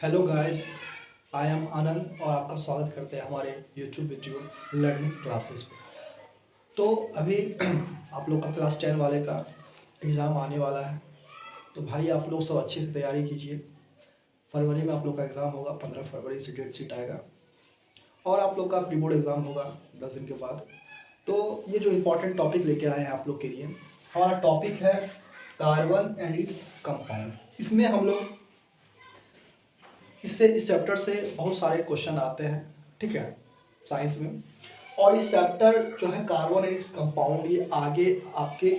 Hello guys, I am आनंद और आपका स्वागत करते हैं हमारे यूट्यूब वीडियो लर्निंग क्लासेस पे। तो अभी आप लोग का क्लास 10 वाले का एग्ज़ाम आने वाला है, तो भाई आप लोग सब अच्छे से तैयारी कीजिए। फरवरी में आप लोग का एग्ज़ाम होगा, 15 फरवरी से डेट शीट आएगा और आप लोग का प्री बोर्ड एग्ज़ाम होगा 10 दिन के बाद। तो ये जो इम्पोर्टेंट टॉपिक लेके आए हैं आप लोग के लिए, हमारा टॉपिक है कार्बन एंड इट्स कंपाउंड। इसमें हम लोग इस चैप्टर से बहुत सारे क्वेश्चन आते हैं, ठीक है, साइंस में। और इस चैप्टर जो है कार्बन एंड इट्स कंपाउंड, ये आगे आपके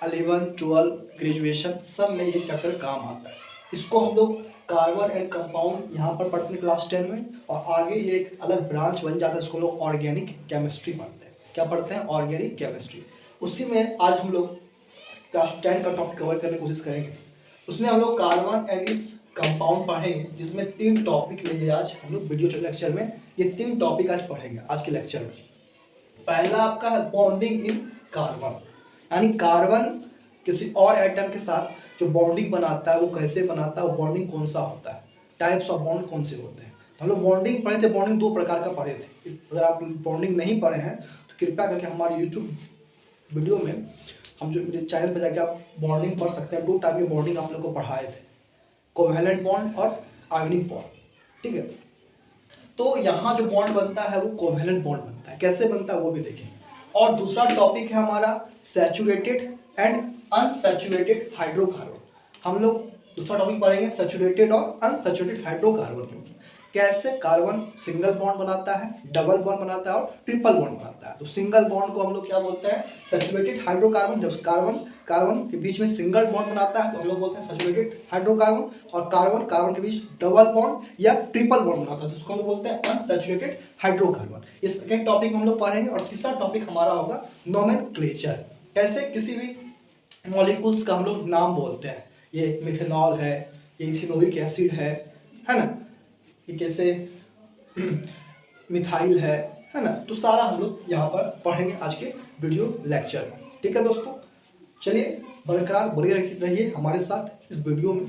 11, 12 ग्रेजुएशन सब में ये चैप्टर काम आता है। इसको हम लोग कार्बन एंड कंपाउंड यहाँ पर पढ़ते हैं क्लास 10 में, और आगे ये एक अलग ब्रांच बन जाता है, इसको लोग ऑर्गेनिक केमिस्ट्री पढ़ते हैं। क्या पढ़ते हैं? Organic chemistry. उसी में आज हम लोग क्लास 10 का टॉपिक कवर करने की कोशिश करेंगे। उसमें हम लोग कार्बन एंड इट्स कंपाउंड पढ़ेंगे, जिसमें 3 टॉपिक में ये आज हम लोग वीडियो लेक्चर में ये 3 टॉपिक आज पढ़ेंगे आज के लेक्चर में। पहला आपका है बॉन्डिंग इन कार्बन, यानी कार्बन किसी और एटम के साथ जो बॉन्डिंग बनाता है वो कैसे बनाता है, वो बॉन्डिंग कौन सा होता है, टाइप्स ऑफ बॉन्ड कौन से होते हैं। तो हम लोग बॉन्डिंग पढ़े थे, बॉन्डिंग 2 प्रकार का पढ़े थे। अगर आप बॉन्डिंग नहीं पढ़े हैं तो कृपया करके हमारे यूट्यूब वीडियो में हम जो मेरे चैनल पर जाके आप बॉन्डिंग पढ़ सकते हैं। 2 टाइप के बॉन्डिंग आप लोग को पढ़ाए थे, कोवैलेंट बॉन्ड और आयोनिक बॉन्ड, ठीक है। तो यहाँ जो बॉन्ड बनता है वो कोवैलेंट बॉन्ड बनता है, कैसे बनता है वो भी देखें। और दूसरा टॉपिक है हमारा सैचुरेटेड एंड अनसैचुरेटेड हाइड्रोकार्बन। हम लोग दूसरा टॉपिक पढ़ेंगे सैचुरेटेड और अनसैचुरेटेड हाइड्रोकार्बन। कैसे कार्बन सिंगल बॉन्ड बनाता है, डबल बॉन्ड बनाता है और ट्रिपल बॉन्ड बनाता है। तो सिंगल बॉन्ड को हम लोग क्या बोलते हैं? Saturated hydrocarbon. जब कार्बन के बीच में सिंगल बॉन्ड बनाता है तो हम लोग बोलते हैं सैचुरेटेड हाइड्रोकार्बन। और कार्बन के बीच डबल बॉन्ड या ट्रिपल बॉन्ड बनाता है तो उसको हम बोलते हैं अनसैचुरेटेड हाइड्रोकार्बन। ये सेकेंड टॉपिक हम लोग पढ़ेंगे। और तीसरा टॉपिक हमारा होगा नोमेनक्लेचर। कैसे किसी भी मॉलिक्यूल्स का हम लोग नाम बोलते हैं। ये मिथेनॉल है, ये इथेनोइक एसिड है ना, ये कैसे मिथाइल है ना। तो सारा हम लोग यहाँ पर पढ़ेंगे आज के वीडियो लेक्चर में, ठीक है दोस्तों। चलिए बरकरार बने रहिए हमारे साथ इस वीडियो में।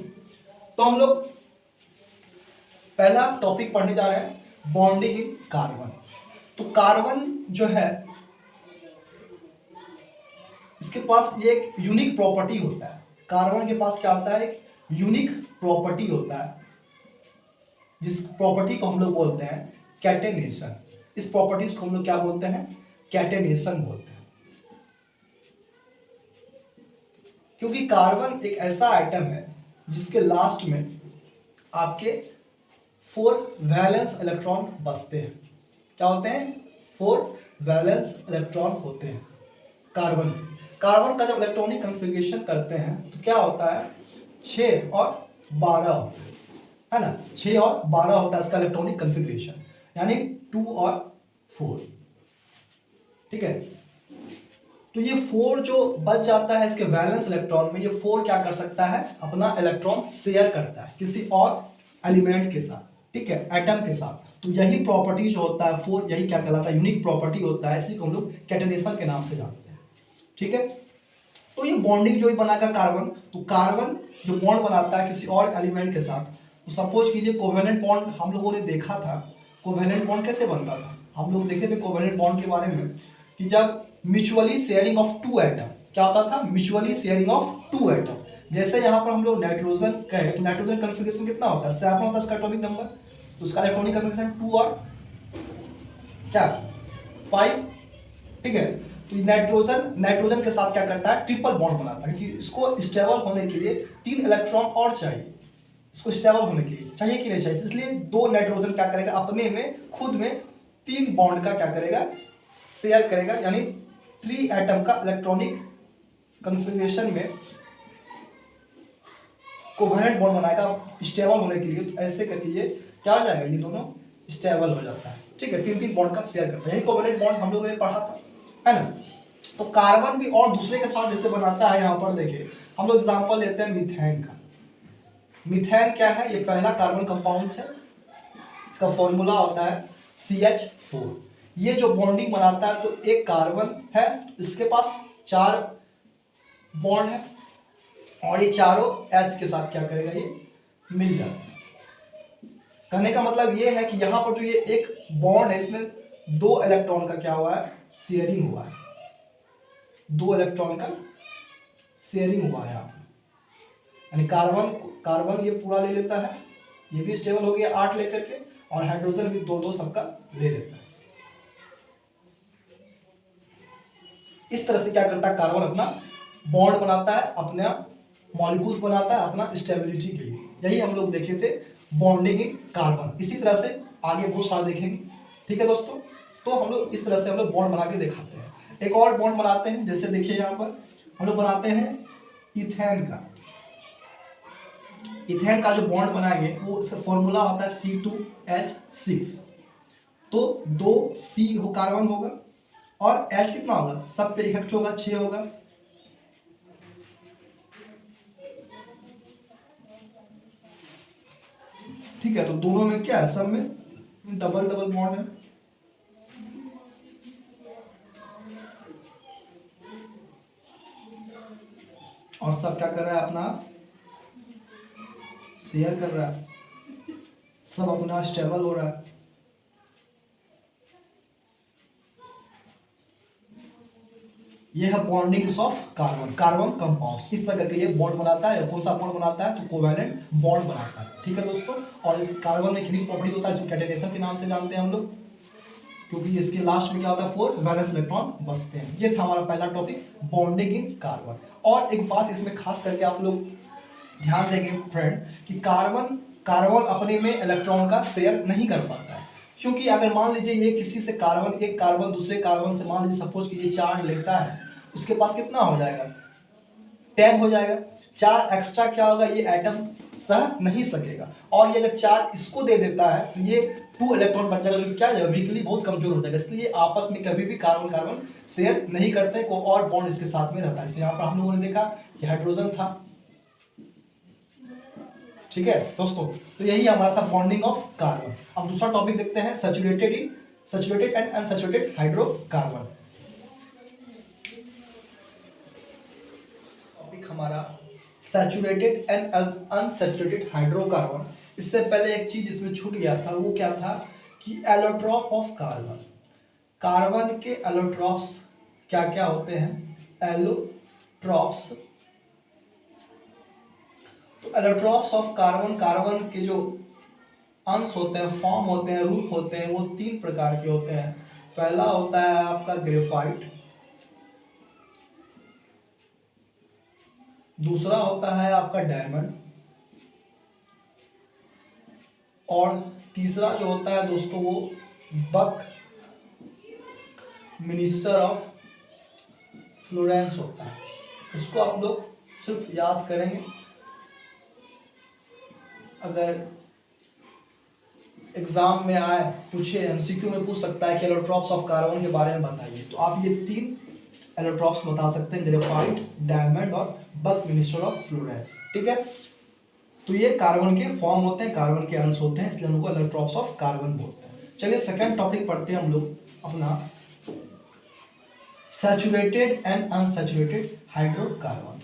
तो हम लोग पहला टॉपिक पढ़ने जा रहे हैं बॉन्डिंग इन कार्बन। तो कार्बन जो है इसके पास ये एक यूनिक प्रॉपर्टी होता है। कार्बन के पास क्या होता है? एक यूनिक प्रॉपर्टी होता है, जिस प्रॉपर्टी को हम लोग बोलते हैं कैटेनेशन। इस प्रॉपर्टीज को हम लोग क्या बोलते हैं? कैटेनेशन बोलते हैं। क्योंकि कार्बन एक ऐसा आइटम है जिसके लास्ट में आपके 4 वैलेंस इलेक्ट्रॉन बचते हैं। क्या होते हैं? 4 वैलेंस इलेक्ट्रॉन होते हैं कार्बन। कार्बन का जब इलेक्ट्रॉनिक कन्फिग्रेशन करते हैं तो क्या होता है? 6 और 12 होता है ना। 6 और 12 होता है इसका इलेक्ट्रॉनिक कन्फिग्रेशन, यानी 2 और 4, ठीक है। तो ये 4 जो बच जाता है इसके वैलेंस इलेक्ट्रॉन में, ये 4 क्या कर सकता है? अपना इलेक्ट्रॉन शेयर करता है किसी और एलिमेंट के साथ, ठीक है, एटम के साथ। तो यही प्रॉपर्टी जो होता है 4, यही क्या कहलाता है? यूनिक प्रॉपर्टी होता है। इसी को हम लोग कैटेनेशन के नाम से जानते हैं, ठीक है। तो ये बॉन्डिंग जो ही बनाएगा कार्बन, तो कार्बन जो बॉन्ड बनाता है किसी और एलिमेंट के साथ, तो सपोज कीजिए कोवैलेंट बॉन्ड हम लोगों ने देखा था। कोवैलेंट बॉन्ड कैसे बनता था? हम लोग देखे थे कोवैलेंट बॉन्ड के बारे में कि जब म्यूचुअली शेयरिंग ऑफ 2 एटम, क्या होता था? Mutually sharing of 2 atom. जैसे यहाँ पर हम लोग नाइट्रोजन कहे तो नाइट्रोजन कन्फिग्रेशन कितना होता है? 7 होता है इसका एटॉमिक नंबर। तो उसका इलेक्ट्रॉनिक कन्फिग्रेशन 2 और क्या 5, ठीक है। तो नाइट्रोजन के साथ क्या करता है? ट्रिपल बॉन्ड बनाता है, क्योंकि इसको स्टेबल होने के लिए 3 इलेक्ट्रॉन और चाहिए। इसको स्टेबल होने के लिए चाहिए कि नहीं चाहिए? इसलिए 2 नाइट्रोजन क्या करेगा? अपने में खुद में 3 बॉन्ड का क्या करेगा? शेयर करेगा, यानी 3 एटम का इलेक्ट्रॉनिक कन्फिग्रेशन में कोवैलेंट बॉन्ड बनाएगा स्टेबल होने के लिए। तो ऐसे करके ये क्या हो जाएगा? ये दोनों स्टेबल हो जाता है, ठीक है। 3 बॉन्ड का शेयर करता है, यही कोवैलेंट बॉन्ड हम लोगों ने पढ़ा था, है ना। तो कार्बन भी और दूसरे के साथ जैसे बनाता है, यहाँ पर देखिए हम लोग एग्जांपल लेते हैं मीथेन का। मीथेन क्या है? ये पहला कार्बन कंपाउंड है, इसका फॉर्मूला होता है CH4। ये जो बॉन्डिंग बनाता है, तो एक कार्बन है, इसके पास 4 बॉन्ड है और ये चारों H के साथ क्या करेगा? ये मिल जाता है, कहने का मतलब ये है कि यहाँ पर जो ये एक बॉन्ड है इसमें 2 इलेक्ट्रॉन का क्या हुआ है, शेयरिंग हुआ है, 2 इलेक्ट्रॉन का शेयरिंग हुआ है यहाँ पर। यानी कार्बन कार्बन ये पूरा ले लेता है, ये भी स्टेबल हो गया 8 लेकर के, और हाइड्रोजन भी 2-2 सबका ले लेता है। इस तरह से क्या करता है, कार्बन अपना बॉन्ड बनाता है, अपना मॉलिक्यूल्स बनाता है अपना स्टेबिलिटी के लिए। यही हम लोग देखे थे बॉन्डिंग इन कार्बन। इसी तरह से आगे बहुत सारा देखेंगे, ठीक है दोस्तों। तो हम लोग इस तरह से हम लोग बॉन्ड बना के दिखाते हैं। एक और बॉन्ड बनाते हैं, जैसे देखिए यहाँ पर हम लोग बनाते हैं इथेन का। इथेन का जो बॉन्ड बनाएंगे वो इसका फॉर्मूला होता है C2H6। तो 2 C हो कार्बन होगा और H कितना होगा, सब पे इकट्ठ होगा, 6 होगा। ठीक है, तो दोनों में क्या है, सब में डबल डबल बॉन्ड है। और सब क्या कर रहा है, अपना शेयर कर रहा है, सब अपना स्टेबल हो रहा है। ये है bonding of carbon, carbon compounds. इस तरह करके ये बॉन्ड बनाता है। कौन सा बॉन्ड बनाता है, तो कोवैलेंट बॉन्ड बनाता है, ठीक है दोस्तों। और इस कार्बन में केमिकल प्रॉपर्टी होता है, इसको कैटेनेशन के नाम से जानते हैं हम लोग, क्योंकि इसके लास्ट में क्या होता है, 4 वैलेंस इलेक्ट्रॉन बचते हैं। ये था हमारा पहला टॉपिक, बॉन्डिंग इन कार्बन। और एक बात इसमें खास करके आप लोग ध्यान देंगे फ्रेंड, कि कार्बन अपने में इलेक्ट्रॉन का शेयर नहीं कर पाता है। क्योंकि अगर मान लीजिए ये किसी से कार्बन, एक कार्बन दूसरे कार्बन से मान लीजिए सपोज कि ये चार्ज लेता है, उसके पास कितना हो जाएगा, 10 हो जाएगा। 4 एक्स्ट्रा क्या होगा, ये एटम सह नहीं सकेगा। और ये अगर 4 इसको दे देता है तो ये 2 इलेक्ट्रॉन बच जाएगा, जो कि क्या है, वीकली बहुत कमजोर हो जाएगा। इसलिए आपस में कभी भी कार्बन कार्बन शेयर नहीं करते, को और बॉन्ड इसके साथ में रहता है। इसलिए यहाँ पर हम लोगों ने देखा कि हाइड्रोजन था, ठीक है दोस्तों। तो यही हमारा था बॉन्डिंग ऑफ कार्बन। अब दूसरा टॉपिक देखते हैं, saturated and unsaturated hydrocarbon. Topic हमारा सैचुरेटेड एंड अनसैचुरेटेड हाइड्रोकार्बन। इससे पहले एक चीज इसमें छूट गया था, वो क्या था कि एलोट्रॉप ऑफ कार्बन। कार्बन के एलोट्रॉप्स क्या क्या होते हैं, एलोट्रॉप्स। तो एलोट्रॉप्स ऑफ कार्बन, कार्बन के जो अंश होते हैं, फॉर्म होते हैं, रूप होते हैं, वो 3 प्रकार के होते हैं। पहला होता है आपका ग्रेफाइट, दूसरा होता है आपका डायमंड, और तीसरा जो होता है दोस्तों वो बक मिनिस्टर ऑफ फ्लोरेंस होता है। इसको आप लोग सिर्फ याद करेंगे। अगर एग्जाम में आए, पूछे, एमसीक्यू में पूछ सकता है कि एलोट्रॉप्स ऑफ कार्बन के बारे में बताइए, तो आप ये 3 एलोट्रॉप्स बता सकते हैं, ग्रेफाइट, डायमंड और बक मिनिस्टर ऑफ फ्लोरेंस, ठीक है। तो ये कार्बन के फॉर्म होते हैं, कार्बन के अंश होते हैं, इसलिए उनको एलोट्रॉप्स ऑफ कार्बन बोलते हैं। चलिए सेकंड टॉपिक पढ़ते हैं हम लोग अपना, सैचुरेटेड एंड अनसैचुरेटेड हाइड्रोकार्बन।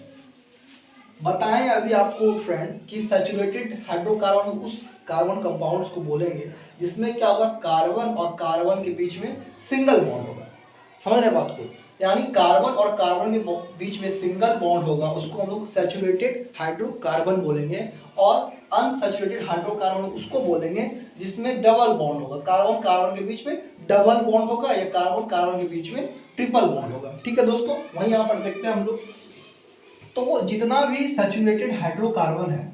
बताएं अभी आपको फ्रेंड कि सैचुरेटेड हाइड्रोकार्बन उस कार्बन कंपाउंड्स को बोलेंगे जिसमें क्या होगा, कार्बन और कार्बन के बीच में सिंगल बॉन्ड होगा। समझ रहे बात को, यानी कार्बन और कार्बन के बीच में सिंगल बॉन्ड होगा, उसको हम लोग सैचुरेटेड हाइड्रोकार्बन बोलेंगे। और अनसैचुरेटेड हाइड्रोकार्बन उसको बोलेंगे जिसमें डबल बॉन्ड होगा, कार्बन कार्बन के बीच में डबल बॉन्ड होगा, या कार्बन कार्बन के बीच में ट्रिपल बॉन्ड होगा, ठीक है दोस्तों। वहीं यहाँ पर देखते हैं हम लोग, तो वो जितना भी सैचुरेटेड हाइड्रोकार्बन है,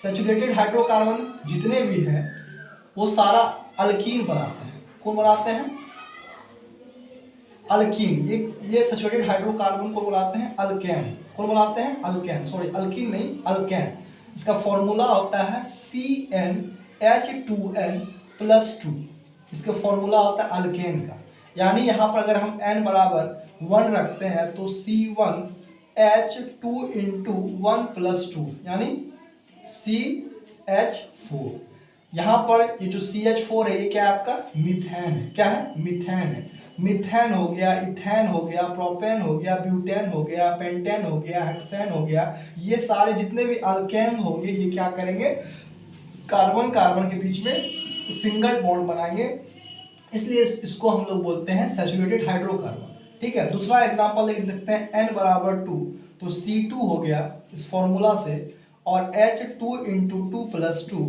सैचुरेटेड हाइड्रोकार्बन जितने भी हैं वो सारा अल्कीन बनाते हैं। कौन बनाते हैं, अल्कीन। ये सैचुरेटेड हाइड्रोकार्बन को बनाते हैं अल्केन। कौन बनाते हैं, अल्केन, सॉरी अल्कीन नहीं, अल्केन। इसका फॉर्मूला होता है CnH2n+2। इसका फॉर्मूला होता है अल्केन का। यानी यहाँ पर अगर हम n बराबर 1 रखते हैं तो C1H2 × 1+2 यानी CH4। यहाँ पर ये जो CH4 है ये क्या है, आपका मीथेन है। क्या है, मीथेन है। मीथेन हो गया, इथेन हो गया, प्रोपेन हो गया, ब्यूटेन हो गया, पेंटेन हो गया, हेक्सेन हो गया, ये सारे जितने भी अल्केन होंगे ये क्या करेंगे, कार्बन कार्बन के बीच में सिंगल बॉन्ड बनाएंगे, इसलिए इसको हम लोग बोलते हैं सैचुरेटेड हाइड्रोकार्बन। ठीक है, दूसरा एग्जांपल लिख देखते हैं, n बराबर 2, तो C2 हो गया इस फॉर्मूला से, और H2 इंटू 2 प्लस 2,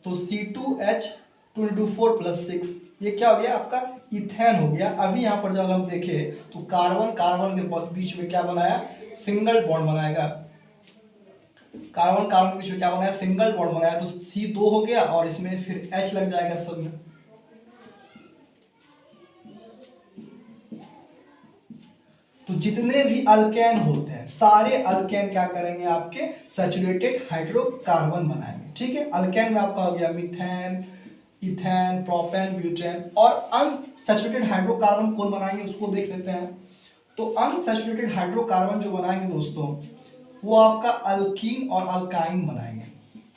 तो C2H2 इंटू 4 प्लस 6, ये क्या हो गया आपका इथेन हो गया। अभी यहाँ पर जब हम देखें तो कार्बन कार्बन के बीच में क्या बनाया, सिंगल बॉन्ड बनाएगा, कार्बन कार्बन के बीच में क्या बनाया, सिंगल बॉन्ड बनाया, तो C2 हो गया और इसमें फिर H लग जाएगा सब में। तो जितने भी अल्केन होते हैं सारे अल्केन क्या करेंगे, आपके सैचुरेटेड हाइड्रोकार्बन बनाएंगे। ठीक है, अल्केन में आपका हो गया मीथेन, इथेन, प्रोपेन, ब्यूटेन, और अनसैचुरेटेड हाइड्रोकार्बन कौन बनाएंगे उसको देख लेते हैं। तो अनसैचुरेटेड हाइड्रोकार्बन जो बनाएंगे दोस्तों, वो आपका अल्कीन और अल्काइन बनाएंगे।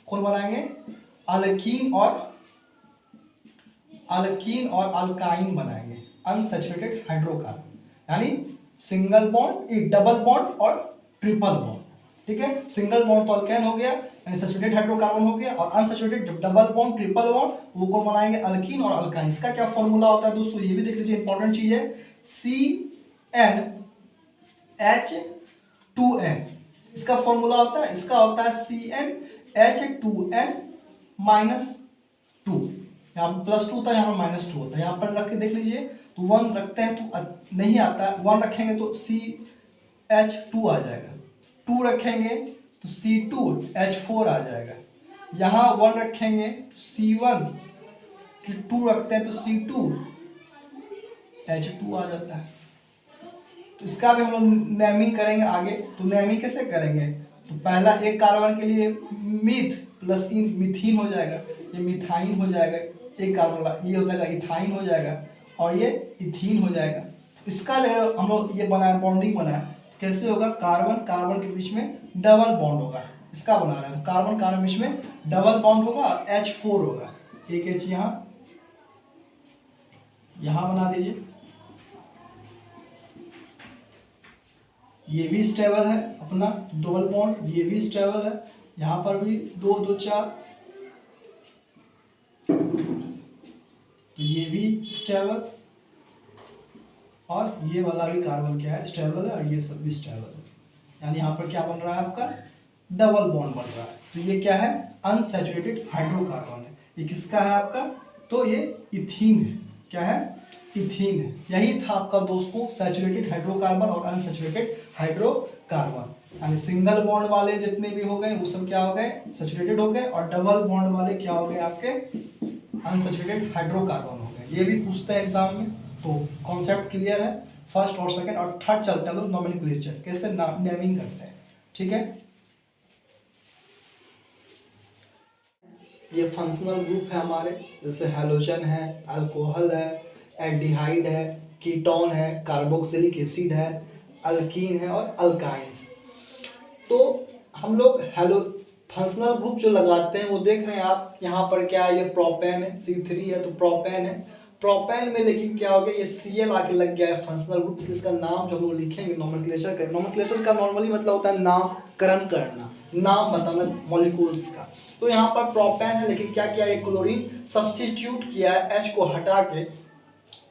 कौन बनाएंगे, अल्कीन और अल्काइन बनाएंगे अनसैचुरेटेड हाइड्रोकार्बन, यानी सिंगल बॉन्ड, एक डबल बॉन्ड और ट्रिपल बॉन्ड। ठीक है, सिंगल बॉन्ड तो अल्केन हो गया यानी सैचुरेटेड हाइड्रोकार्बन हो गया, और unsaturated double bond, triple bond, वो कौन बनाएंगे, अल्कीन और अल्काइन। इसका क्या फॉर्मूला होता है दोस्तों, ये भी देख लीजिए, इंपॉर्टेंट चीज है, CnH2n। इसका फॉर्मूला होता है, इसका होता है CnH2n-2, यहाँ पर +2 था, यहाँ पर -2 होता है, यहाँ पर रख के देख लीजिए, तो 1 रखते हैं तो नहीं आता है, 1 रखेंगे तो CH2 आ जाएगा, 2 रखेंगे तो C2H4 आ जाएगा, यहाँ 1 रखेंगे तो C1, 2 रखते हैं तो C2H2 आ जाता है। तो इसका भी हम लोग नेमिंग करेंगे आगे। तो नेमिंग कैसे करेंगे, तो पहला एक कार्बन के लिए मीथ प्लस इन मिथीन हो जाएगा, ये मिथाइन हो जाएगा, एक कार्बन ये हो जाएगा इथाइन हो जाएगा, और ये इथीन हो जाएगा। इसका हम लोग ये बनाया, बॉन्डिंग बनाया, कैसे होगा, कार्बन कार्बन के बीच में डबल बॉन्ड होगा, इसका बना रहे हैं, तो कार्बन कार्बन के बीच में डबल बॉन्ड होगा और H4 होगा, एक H यहाँ बना दीजिए, ये भी स्टेबल है अपना डबल बॉन्ड, ये भी स्टेबल है, यहाँ पर भी 2 2 4, तो ये भी स्टेबल, और ये वाला भी कार्बन क्या है, स्टेबल है, और ये सब भी स्टेबल है, यानी यहाँ पर क्या बन रहा है आपका डबल बॉन्ड बन रहा है। तो ये क्या है, अनसैचुरेटेड हाइड्रोकार्बन है। ये किसका है आपका, तो ये इथीन है, क्या है, इथीन है। यही था आपका दोस्तों सैचुरेटेड हाइड्रोकार्बन और अनसैचुरेटेड हाइड्रोकार्बन, यानी सिंगल बॉन्ड वाले जितने भी हो गए वो सब क्या हो गए, सैचुरेटेड हो गए, और डबल बॉन्ड वाले क्या हो गए, आपके अनसैचुरेटेड हाइड्रोकार्बन हो गए। ये भी पूछते हैं एग्जाम में, तो कॉन्सेप्ट क्लियर है। फर्स्ट और सेकंड और थर्ड चलते हैं लोग नोमेनक्लेचर, कैसे नेमिंग करते हैं। ठीक है, ये फंक्शनल ग्रुप है हमारे, जैसे हैलोजन है, अल्कोहल है, एल्डिहाइड है, कीटोन है, कार्बोक्सिलिक एसिड है, अल्कीन है और अल्काइंस। तो हम लोग फंक्शनल ग्रुप जो लगाते हैं वो देख रहे हैं आप, यहाँ पर क्या है, ये प्रोपेन है, C3 है तो प्रोपेन है। प्रोपेन में लेकिन क्या हो गया, ये Cl आके लग गया है फंक्शनल ग्रुप, इसलिए इसका नाम जो हम लोग लिखेंगे नोमेनक्लेचर करेंगे। नोमेनक्लेचर का नॉर्मली मतलब होता है नामकरण करना, नाम बताना मॉलिक्यूल्स का। तो यहाँ पर प्रोपेन है, लेकिन क्या किया, ये क्लोरीन सब्स्टिट्यूट किया है H को हटा के।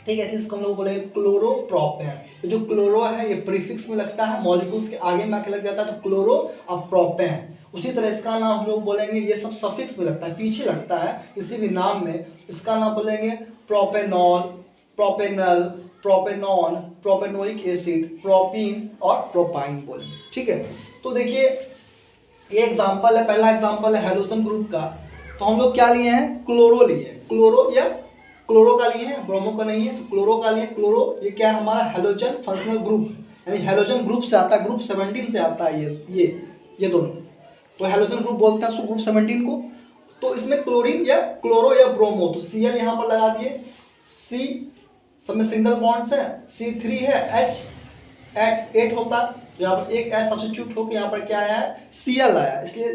ठीक है, इसको हम लोग बोलेंगे क्लोरोप्रोपेन। तो जो क्लोरो है ये प्रीफिक्स में लगता है, मॉलिक्यूल्स के आगे में आके लग जाता है, तो क्लोरो और प्रोपेन। उसी तरह इसका नाम हम लोग बोलेंगे, ये सब सफिक्स में लगता है, पीछे लगता है किसी भी नाम में, इसका नाम बोलेंगे propanol, propanal, propanone, propanoic acid, propene और प्रोपाइन बोलेंगे। ठीक है, तो देखिए ये एग्जाम्पल है, पहला एग्जाम्पल है हैलोजन ग्रुप का। तो हम लोग क्या लिए हैं, क्लोरो लिए, क्लोरो या क्लोरो का लिए हैं, ब्रोमो का नहीं है, तो क्लोरो का लिए। क्लोरो ये क्या है, हमारा हैलोजन फंक्शनल ग्रुप, यानी हैलोजन ग्रुप से आता है, ग्रुप 17 से आता है ये दोनों, तो हैलोजन ग्रुप बोलते हैं उसको, ग्रुप 17 को। तो इसमें क्लोरीन या क्लोरो या ब्रोमो, तो Cl यहाँ पर लगा दिए, C सब में सिंगल बॉन्ड्स है, C3 है, H 8 होता है, तो यहाँ पर एक H सब्स्टिट्यूट होकर यहाँ पर क्या आया है, Cl आया, इसलिए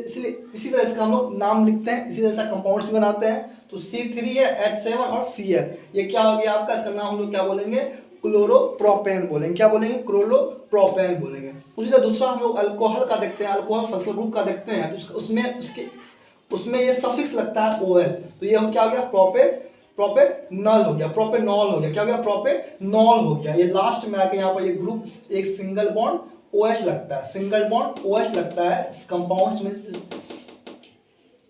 इसी तरह इसका हम लोग नाम लिखते हैं, इसी तरह से कंपाउंड्स भी बनाते हैं। तो C3 है, H7 और Cl, ये क्या हो गया आपका, इसका नाम हम लोग क्या बोलेंगे, क्लोरोप्रोपेन बोलेंगे। क्या बोलेंगे, क्लोरोप्रोपेन बोलेंगे। उसी तरह दूसरा हम लोग अल्कोहल का देखते हैं, अल्कोहल फंक्शनल ग्रुप का देखते हैं, तो उसमें उसके उसमें ये सफिक्स लगता है OL, तो ये क्या हो गया प्रोपेनॉल हो गया, प्रोपेनॉल हो गया, क्या हो गया प्रोपेनॉल हो गया। ये लास्ट में आके यहाँ पर ये ग्रुप एक सिंगल बॉन्ड OH लगता है, सिंगल बॉन्ड OH लगता है कंपाउंड्स में।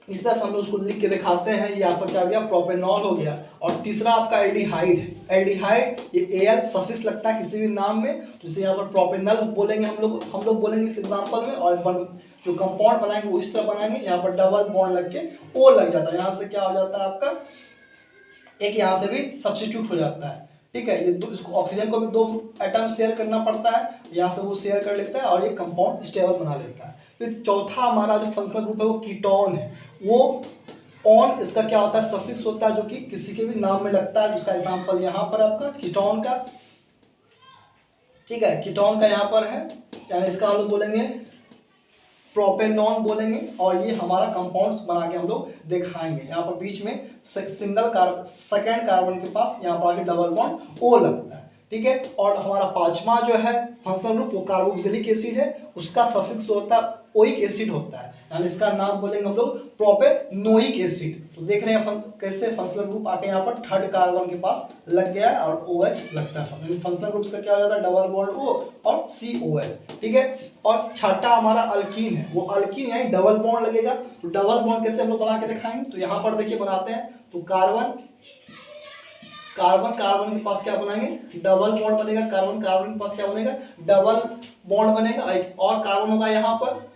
इस तरह से हम लोग उसको लिख के दिखाते हैं। ये आपका क्या हो गया प्रोपेनॉल हो गया। और तीसरा आपका एल्डिहाइड है, एल्डिहाइड ये AL सफिक्स लगता है किसी भी नाम में, तो इसे यहाँ पर प्रोपेनॉल बोलेंगे हम लोग बोलेंगे इस एग्जांपल में। और जो कंपाउंड बनाएंगे वो इस तरह बनाएंगे, यहाँ पर डबल बॉन्ड लग के O लग जाता है, यहाँ से क्या हो जाता है आपका एक यहाँ से भी सब्स्टिट्यूट हो जाता है, ठीक है। ये इसको ऑक्सीजन को भी 2 एटम शेयर करना पड़ता है, यहाँ से वो शेयर कर लेता है और ये कंपाउंड स्टेबल बना लेता है। फिर चौथा हमारा जो फंक्शनल ग्रुप है वो कीटोन है। वो ऑन इसका क्या होता है सफिक्स होता है, जो कि किसी के भी नाम में लगता है, जिसका एग्जांपल यहाँ पर आपका कीटोन का, ठीक है, कीटोन का यहाँ पर है, यानी इसका हम लोग बोलेंगे प्रोपेनॉन बोलेंगे। और ये हमारा कंपाउंड्स बना के हम लोग दिखाएंगे। यहाँ पर बीच में सेकेंड कार्बन के पास यहाँ पर आके डबल बॉन्ड O लगता है, ठीक है। और हमारा पांचवा जो है फंक्शनल ग्रुप वो कार्बोक्सिलिक एसिड है, उसका सफिक्स होता है ओइक एसिड होता है, यानी इसका नाम बोलेंगे हम लोग प्रोपेनोइक एसिड। तो देख रहे हैं कैसे फंक्शनल ग्रुप आके यहाँ पर थर्ड कार्बन के पास लग गया है और OH लगता है सब, यानी फंक्शनल ग्रुप से क्या हो जाता है डबल बॉन्ड O और COL, ठीक है। और छठा हमारा अल्कीन है, वो अल्कीन यानी डबल बॉन्ड लगेगा। तो डबल बॉन्ड कैसे हम लोग बना के दिखाएंगे, तो यहाँ पर देखिए बनाते हैं। तो कार्बन के पास क्या बनाएंगे डबल बॉन्ड बनेगा, कार्बन के पास क्या बनेगा डबल बॉन्ड बनेगा, और कार्बन होगा यहाँ पर,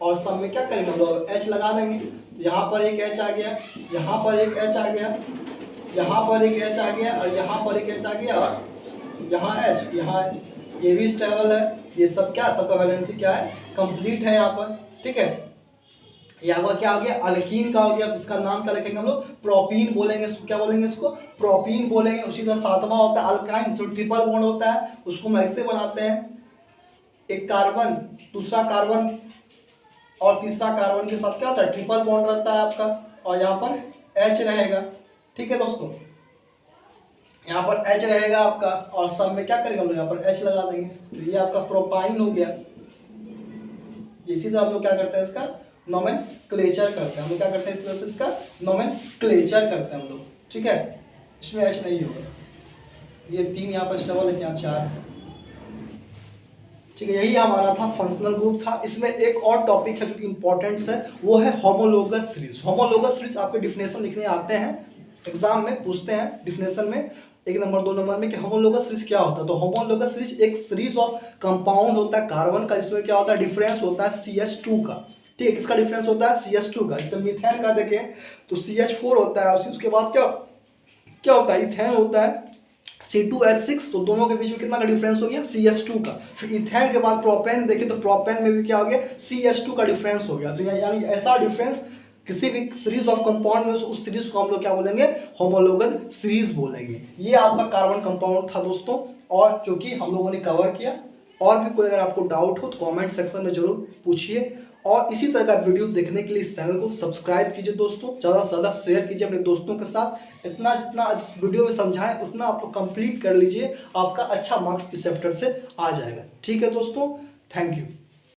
और सब में क्या करेंगे हम लोग H लगा देंगे। तो यहाँ पर एक H आ गया, यहाँ पर एक H आ गया, यहाँ पर एक H आ गया, और यहाँ पर एक H आ गया, और यहाँ H, यहाँ ये भी स्टेबल है। ये सब क्या सबका वैलेंसी क्या है कंप्लीट है यहाँ पर, ठीक है। यहाँ पर क्या हो गया अल्कीन का हो गया, तो इसका नाम क्या रखेंगे हम लोग प्रोपीन बोलेंगे, इसको क्या बोलेंगे इसको प्रोपीन बोलेंगे। उसी तरह सातवां होता है अल्काइन, इसमें ट्रिपल बॉन्ड होता है, उसको हम ऐसे बनाते हैं, एक कार्बन दूसरा कार्बन और तीसरा कार्बन के साथ क्या होता है ट्रिपल बॉन्ड रहता है आपका, और यहाँ पर H रहेगा, ठीक है दोस्तों। यहाँ पर H रहेगा आपका, और सब में क्या करेंगे हम लोग यहाँ पर H लगा देंगे। तो ये आपका प्रोपाइन हो गया। इसी तरह हम लोग क्या करते हैं इसका नोमेनक्लेचर करते हैं, हम लोग क्या करते हैं इस तरह से इसका नोमेनक्लेचर करते हैं हम लोग, ठीक है। इसमें H नहीं होगा, ये 3 यहाँ पर स्टेबल है, यहाँ 4 है, ठीक है। यही हमारा था फंक्शनल ग्रुप था। इसमें एक और टॉपिक है जो कि इंपॉर्टेंट है, वो है होमोलोगस सीरीज। होमोलोगस सीरीज आपके डिफिनेशन लिखने आते हैं, एग्जाम में पूछते हैं डिफिनेशन में 1 नंबर 2 नंबर में कि होमोलोगस सीरीज क्या होता है। तो होमोलोगस सीरीज एक सीरीज ऑफ कंपाउंड होता है कार्बन का, जिसमें क्या होता है डिफरेंस होता है CH2 का, ठीक है। किसका डिफरेंस होता है CH2 का। जैसे मीथेन का देखें तो CH4 होता है, उसके बाद क्या होता है इथेन होता है C2H6, तो दोनों के बीच में कितना का डिफरेंस हो गया CH2 का। फिर इथेन के बाद प्रोपेन देखें तो प्रोपेन में भी क्या हो गया CH2 का डिफरेंस हो गया। तो यानी ऐसा डिफरेंस किसी भी सीरीज ऑफ कंपाउंड में उस सीरीज को हम लोग क्या बोलेंगे होमोलोगस सीरीज बोलेंगे। ये आपका कार्बन कंपाउंड था दोस्तों, और जो कि हम लोगों ने कवर किया। और भी कोई अगर आपको डाउट हो तो कमेंट सेक्शन में जरूर पूछिए, और इसी तरह का वीडियो देखने के लिए इस चैनल को सब्सक्राइब कीजिए दोस्तों, ज़्यादा से ज़्यादा शेयर कीजिए अपने दोस्तों के साथ। इतना जितना इस वीडियो में समझाएं उतना आप लोग कंप्लीट कर लीजिए, आपका अच्छा मार्क्स इस चैप्टर से आ जाएगा, ठीक है दोस्तों। Thank you.